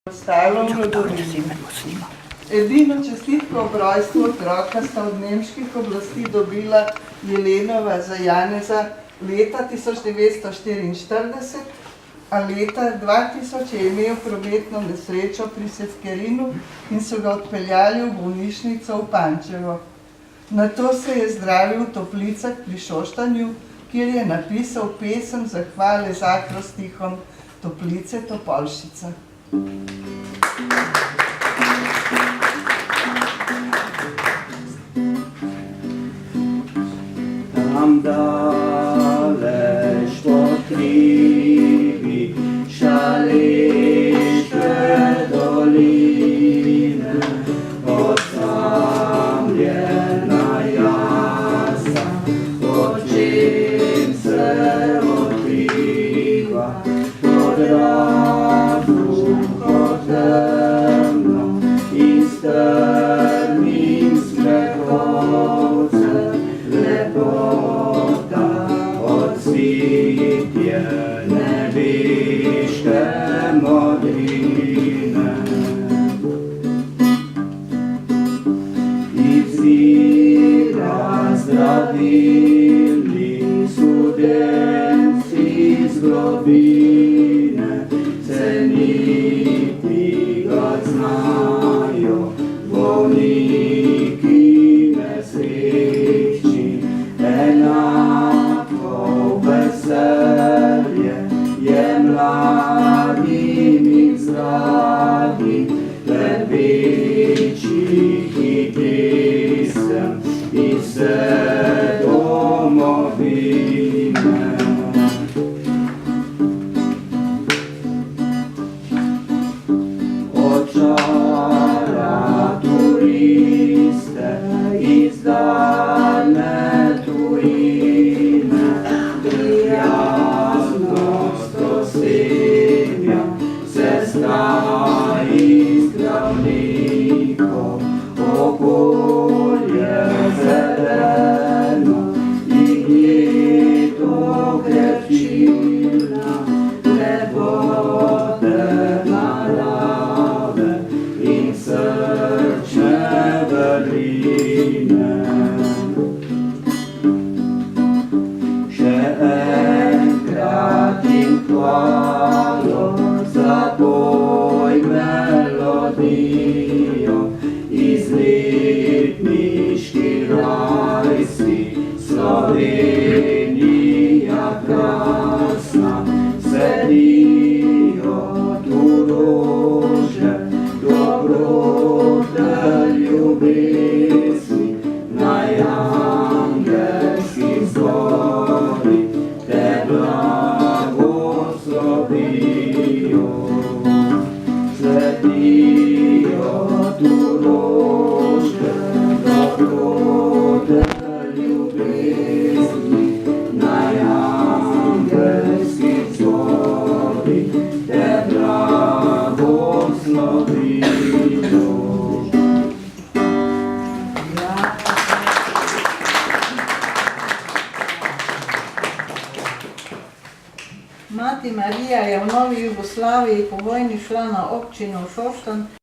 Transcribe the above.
Ostalo v mladosti. Edino čestitko ob rojstvu otroka sta od nemških oblasti dobila Jelenova za Janeza leta 1944, a leta 2000 je imel prometno nesrečo pri Sefkerinu in so ga odpeljali v bolnišnico v Pančevo. Nato se je zdravil v Toplicah pri Šoštanju, kjer je napisal pesem zahvale z akrostihom Toplice Topolšica. Tam daleč pod hribi Šaleške doline, osamljena jasa, očem se odkriva, pod razruho temno in strmim smehovcem, lepota odsvitje nebeške modrine. Izira zdravilni studenci z globine, ceniti ga znajo bolniki nesrečni. Enako veselje je mladim in zdravim, lepečih in pesem iz vse domovine. Očara turiste iz daljne tujine, prijaznost osebja, sestra iz zdravnikov, okolje zeleno in jedo krepčina, lepote narave in srčne vrline. Še enkrat jim hvalo za boj melodijo, izletniški raj si, Slovenija krasna, sedijo tu rože, dobrote ljubezni, naj angelski zbori te blagoslovijo. Sedijo tu rože, dobrote ljubezni, naj angelski zbori te blagoslovijo. Mati Marija je v Novi Jugoslaviji po vojni šla na občino Šoštanj